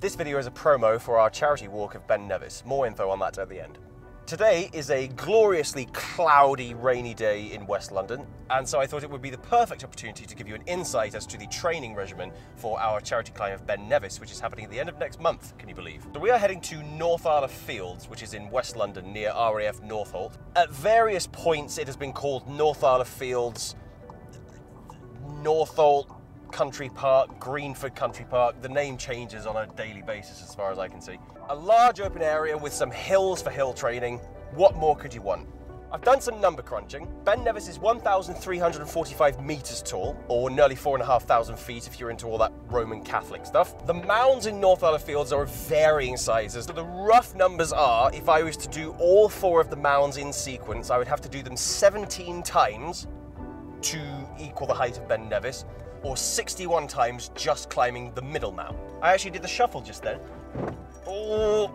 This video is a promo for our charity walk of Ben Nevis. More info on that at the end. Today is a gloriously cloudy, rainy day in West London, and so I thought it would be the perfect opportunity to give you an insight as to the training regimen for our charity climb of Ben Nevis, which is happening at the end of next month, can you believe? So we are heading to Northala Fields, which is in West London near RAF Northolt. At various points it has been called Northala Fields, Northolt Country Park, Greenford Country Park. The name changes on a daily basis as far as I can see. A large open area with some hills for hill training. What more could you want? I've done some number crunching. Ben Nevis is 1,345 meters tall, or nearly 4,500 feet if you're into all that Roman Catholic stuff. The mounds in Northala Fields are of varying sizes. So the rough numbers are, if I was to do all 4 of the mounds in sequence, I would have to do them 17 times to equal the height of Ben Nevis, or 61 times just climbing the middle mound. I actually did the shuffle just then. Oh.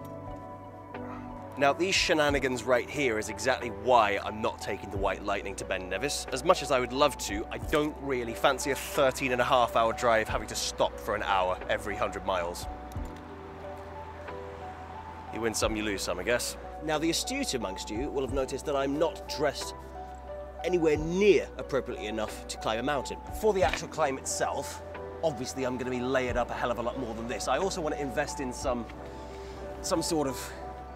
Now these shenanigans right here is exactly why I'm not taking the White Lightning to Ben Nevis. As much as I would love to, I don't really fancy a 13.5-hour drive having to stop for an hour every 100 miles. You win some, you lose some, I guess. Now the astute amongst you will have noticed that I'm not dressed anywhere near appropriately enough to climb a mountain. For the actual climb itself, obviously I'm going to be layered up a hell of a lot more than this. I also want to invest in some sort of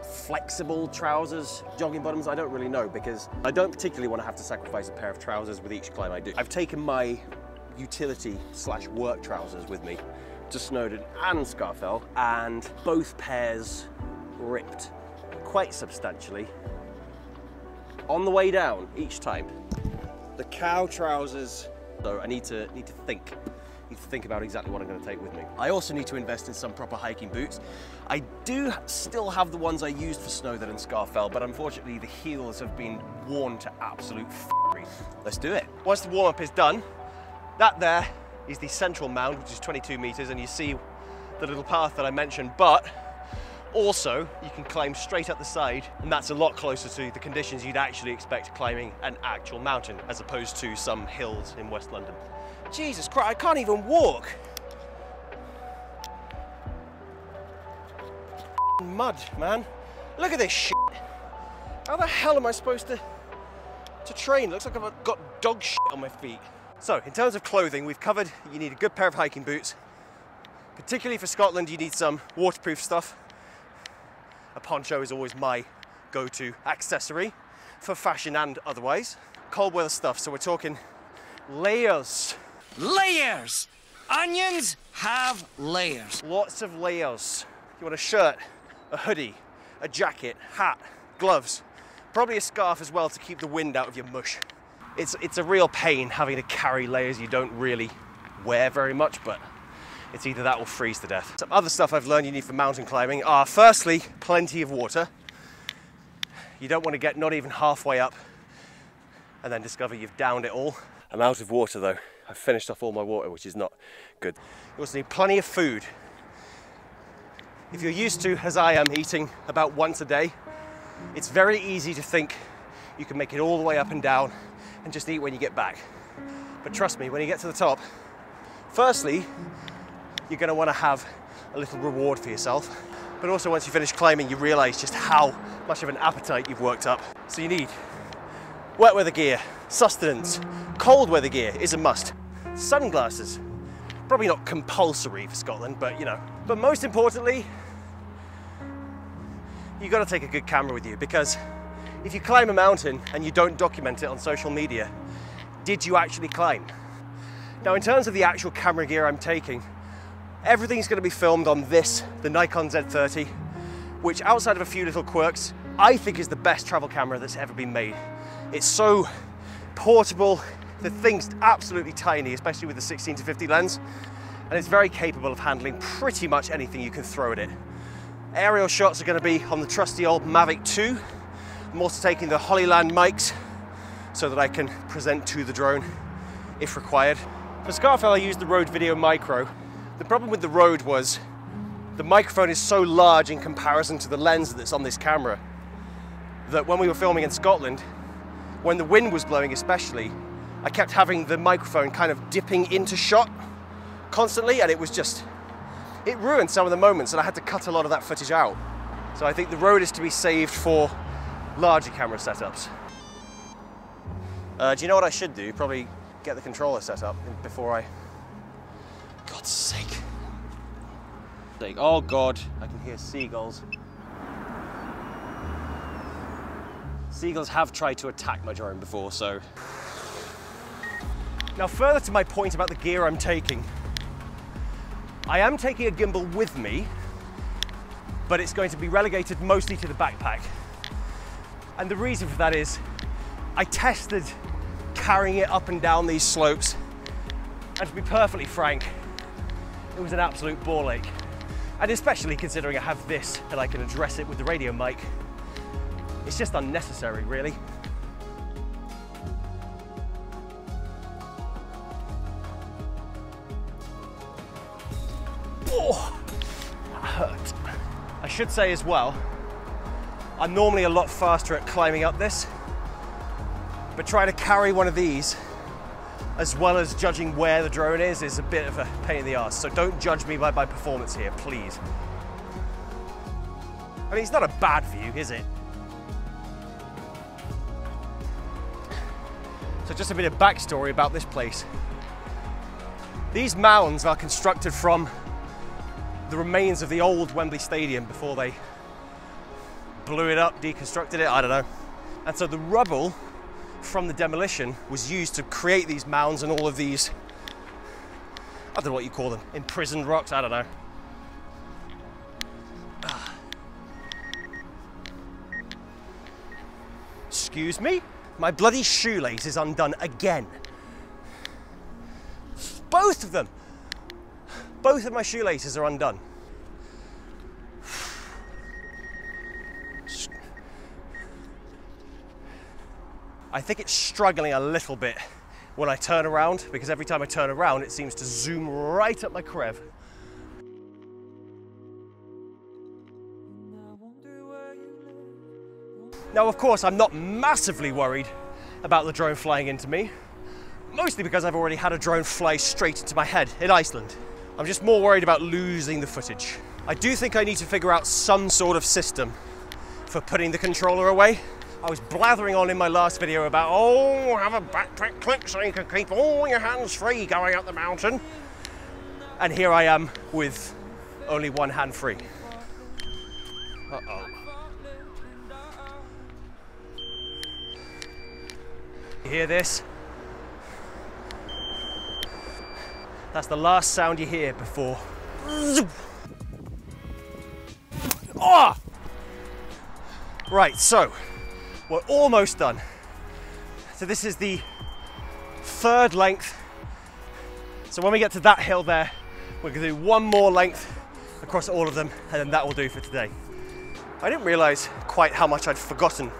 flexible trousers, jogging bottoms. I don't really know, because I don't particularly want to have to sacrifice a pair of trousers with each climb I do. I've taken my utility / work trousers with me to Snowdon and Scafell, and both pairs ripped quite substantially on the way down each time. The cow trousers, so I need to think about exactly what I'm going to take with me. I also need to invest in some proper hiking boots. I do still have the ones I used for Snowdon and Scafell, but unfortunately the heels have been worn to absolute f***ery. Let's do it. Once the warm-up is done, that there is the central mound, which is 22 meters, and you see the little path that I mentioned, but also you can climb straight up the side, and that's a lot closer to the conditions you'd actually expect climbing an actual mountain, as opposed to some hills in West London. Jesus Christ, I can't even walk. Mud, man. Look at this shit. How the hell am I supposed to train? Looks like I've got dog shit on my feet. So, in terms of clothing, we've covered you need a good pair of hiking boots. Particularly for Scotland, you need some waterproof stuff. A poncho is always my go-to accessory for fashion and otherwise. Cold weather stuff, so we're talking layers. Layers! Onions have layers. Lots of layers. You want a shirt, a hoodie, a jacket, hat, gloves, probably a scarf as well to keep the wind out of your mush. It's a real pain having to carry layers you don't really wear very much, but it's either that or freeze to death. Some other stuff I've learned you need for mountain climbing are, firstly, plenty of water. You don't want to get not even halfway up and then discover you've downed it all. I'm out of water though. I've finished off all my water, which is not good. You also need plenty of food. If you're used to, as I am, eating about once a day, it's very easy to think you can make it all the way up and down and just eat when you get back. But trust me, when you get to the top, firstly, you're going to want to have a little reward for yourself. But also once you finish climbing, you realize just how much of an appetite you've worked up. So you need wet weather gear, sustenance, cold weather gear is a must. Sunglasses, probably not compulsory for Scotland, but you know. But most importantly, you've got to take a good camera with you, because if you climb a mountain and you don't document it on social media, did you actually climb? Now in terms of the actual camera gear I'm taking, everything's going to be filmed on this, the Nikon Z30, which outside of a few little quirks, I think is the best travel camera that's ever been made. It's so portable, the thing's absolutely tiny, especially with the 16-50 lens, and it's very capable of handling pretty much anything you can throw at it. Aerial shots are going to be on the trusty old Mavic 2. I'm also taking the Hollyland mics so that I can present to the drone if required. For Scafell, I used the Rode Video Micro. The problem with the Rode was the microphone is so large in comparison to the lens that's on this camera that when we were filming in Scotland, when the wind was blowing especially, I kept having the microphone kind of dipping into shot constantly, and it was it ruined some of the moments and I had to cut a lot of that footage out. So I think the road is to be saved for larger camera setups. Do you know what I should do? Probably get the controller set up before I... God's sake. Oh God, I can hear seagulls. Seagulls have tried to attack my drone before, so... Now further to my point about the gear I'm taking, I am taking a gimbal with me, but it's going to be relegated mostly to the backpack. And the reason for that is, I tested carrying it up and down these slopes, and to be perfectly frank, it was an absolute ball ache. And especially considering I have this and I can address it with the radio mic, it's just unnecessary, really. Oh, that hurt. I should say as well, I'm normally a lot faster at climbing up this, but trying to carry one of these as well as judging where the drone is a bit of a pain in the arse. So don't judge me by my performance here, please. I mean, it's not a bad view, is it? So just a bit of backstory about this place. These mounds are constructed from the remains of the old Wembley Stadium before they blew it up, deconstructed it, I don't know. And so the rubble from the demolition was used to create these mounds and all of these, I don't know what you call them, imprisoned rocks, I don't know. Excuse me? My bloody shoelace is undone again. Both of them. Both of my shoelaces are undone. I think it's struggling a little bit when I turn around, because every time I turn around it seems to zoom right up my crev. Now of course I'm not massively worried about the drone flying into me, mostly because I've already had a drone fly straight into my head in Iceland. I'm just more worried about losing the footage. I do think I need to figure out some sort of system for putting the controller away. I was blathering on in my last video about, oh, have a backpack clip so you can keep all your hands free going up the mountain. And here I am with only one hand free. Uh-oh. You hear this? That's the last sound you hear before. Oh! Right, so we're almost done. So this is the third length. So when we get to that hill there, we're gonna do one more length across all of them, and then that will do for today. I didn't realize quite how much I'd forgotten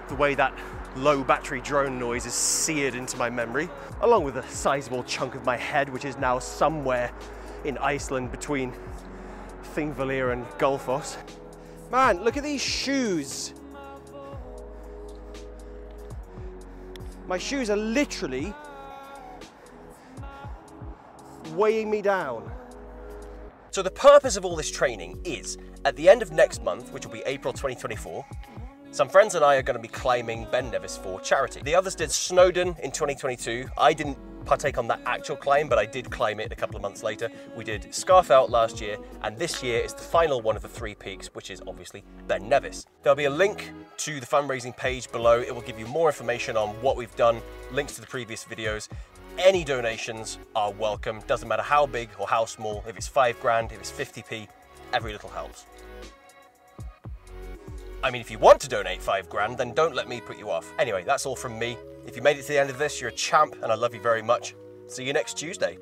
the way that low battery drone noise is seared into my memory, along with a sizable chunk of my head, which is now somewhere in Iceland between Thingvellir and Gullfoss. Man, look at these shoes. My shoes are literally weighing me down. So the purpose of all this training is, at the end of next month, which will be April 2024, some friends and I are going to be climbing Ben Nevis for charity. The others did Snowdon in 2022. I didn't partake on that actual climb, but I did climb it a couple of months later. We did Scarfell last year, and this year is the final one of the 3 peaks, which is obviously Ben Nevis. There'll be a link to the fundraising page below. It will give you more information on what we've done, links to the previous videos. Any donations are welcome. Doesn't matter how big or how small. If it's 5 grand, if it's 50p, every little helps. I mean, if you want to donate 5 grand, then don't let me put you off. Anyway, that's all from me. If you made it to the end of this, you're a champ, and I love you very much. See you next Tuesday.